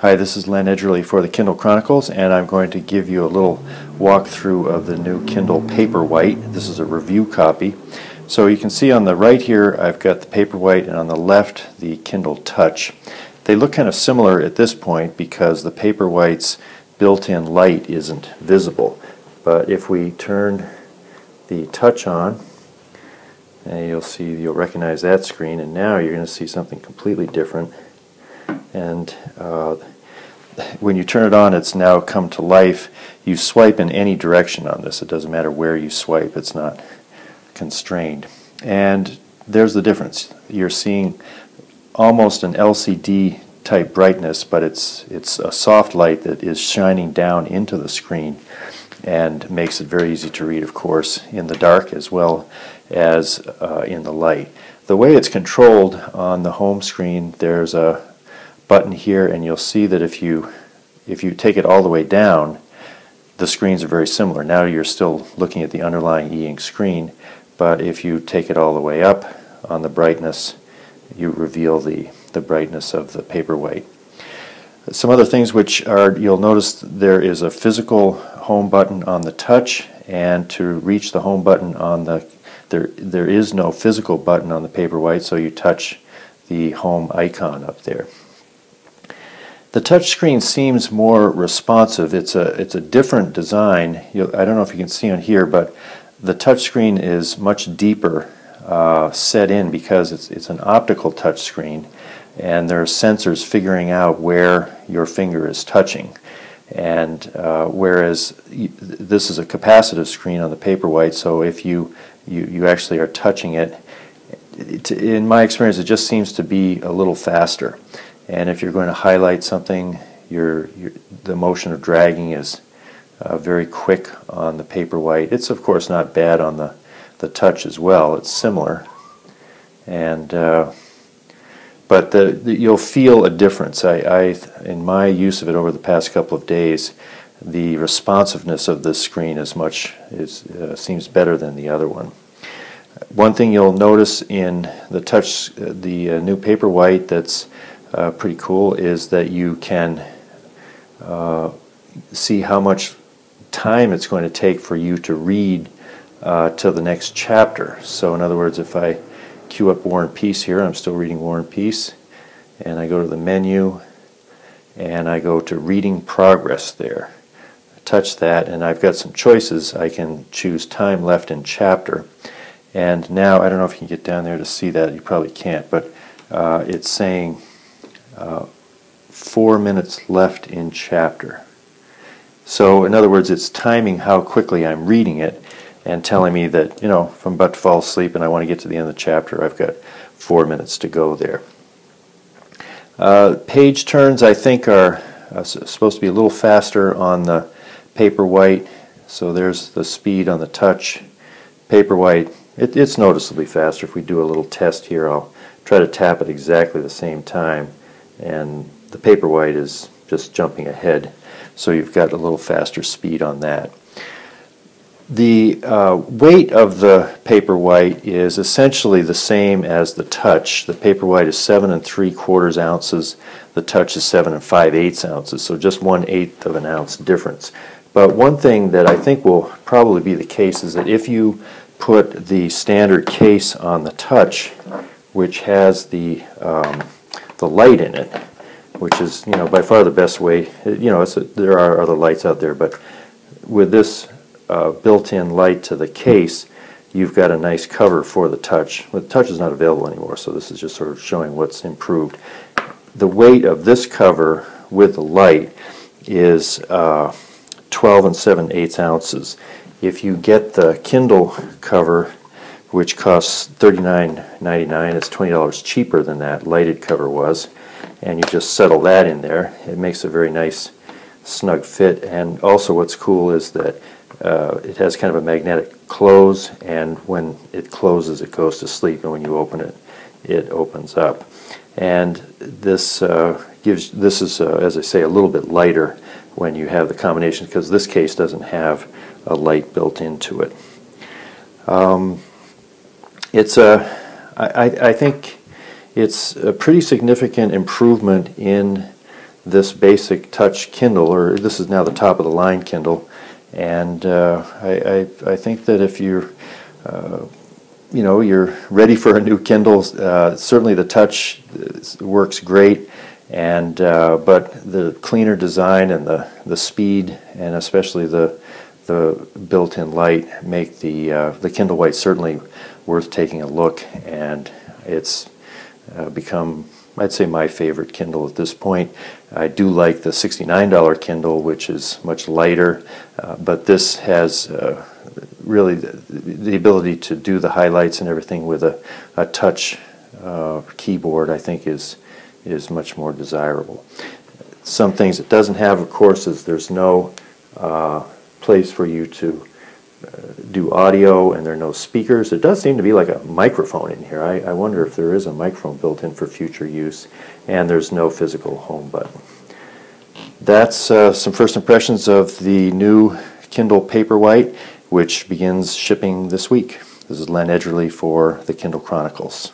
Hi, this is Len Edgerly for the Kindle Chronicles, and I'm going to give you a little walkthrough of the new Kindle Paperwhite. This is a review copy. So you can see on the right here I've got the Paperwhite, and on the left the Kindle Touch. They look kind of similar at this point because the Paperwhite's built-in light isn't visible. But if we turn the Touch on, and you'll recognize that screen, and now you're going to see something completely different. And when you turn it on, it's now come to life. You swipe in any direction on this. It doesn't matter where you swipe. It's not constrained. And there's the difference. You're seeing almost an LCD type brightness, but it's a soft light that is shining down into the screen and makes it very easy to read, of course, in the dark as well as in the light. The way it's controlled on the home screen, there's a button here, and you'll see that if you take it all the way down, the screens are very similar. Now you're still looking at the underlying e-ink screen, but if you take it all the way up on the brightness, you reveal the brightness of the Paperwhite. Some other things which are, you'll notice there is a physical home button on the Touch, and to reach the home button on the there is no physical button on the Paperwhite, so you touch the home icon up there. The touch screen seems more responsive. It's a different design. I don't know if you can see on here, but the touch screen is much deeper set in because it's an optical touch screen, and there are sensors figuring out where your finger is touching. And whereas this is a capacitive screen on the Paperwhite, so if you actually are touching it, in my experience, it just seems to be a little faster. And if you're going to highlight something, the motion of dragging is very quick on the Paperwhite. It's of course not bad on the Touch as well. It's similar, and but you'll feel a difference. In my use of it over the past couple of days, the responsiveness of this screen seems better than the other one. One thing you'll notice in the Touch, the new Paperwhite, that's pretty cool, is that you can see how much time it's going to take for you to read to the next chapter. So in other words, if I queue up War and Peace here, I'm still reading War and Peace, and I go to the menu and I go to Reading Progress there. I touch that, and I've got some choices. I can choose Time Left in Chapter, and now I don't know if you can get down there to see that. You probably can't, but it's saying 4 minutes left in chapter. So in other words, it's timing how quickly I'm reading it and telling me that, you know, if I'm about to fall asleep and I want to get to the end of the chapter, I've got 4 minutes to go there. Page turns, I think, are supposed to be a little faster on the Paperwhite. So there's the speed on the Touch. Paperwhite, it's noticeably faster. If we do a little test here, I'll try to tap at exactly the same time, and the Paperwhite is just jumping ahead, so you've got a little faster speed on that. The weight of the Paperwhite is essentially the same as the Touch. The Paperwhite is 7 3/4 ounces. The Touch is 7 5/8 ounces, so just 1/8 of an ounce difference. But one thing that I think will probably be the case is that if you put the standard case on the Touch, which has the light in it, which is, you know, by far the best way. You know, there are other lights out there, but with this built-in light to the case, you've got a nice cover for the Touch. Well, the Touch is not available anymore, so this is just sort of showing what's improved. The weight of this cover with the light is 12 7/8 ounces. If you get the Kindle cover, which costs $39.99, it's $20 cheaper than that lighted cover was, and you just settle that in there, it makes a very nice snug fit. And also what's cool is that it has kind of a magnetic close, and when it closes it goes to sleep, and when you open it, it opens up. And this is as I say, a little bit lighter when you have the combination, because this case doesn't have a light built into it. I think it's a pretty significant improvement in this basic touch Kindle, or this is now the top of the line Kindle, and I think that if you're you're ready for a new Kindle, certainly the touch works great, and but the cleaner design and the speed, and especially the built-in light, make the Kindle White certainly worth taking a look, and it's become, I'd say, my favorite Kindle at this point. I do like the $69 Kindle, which is much lighter, but this has really the ability to do the highlights and everything with a touch keyboard. I think is much more desirable. Some things it doesn't have, of course, is there's no place for you to do audio, and there are no speakers. There does seem to be like a microphone in here. I wonder if there is a microphone built in for future use, and there's no physical home button. That's some first impressions of the new Kindle Paperwhite, which begins shipping this week. This is Len Edgerly for the Kindle Chronicles.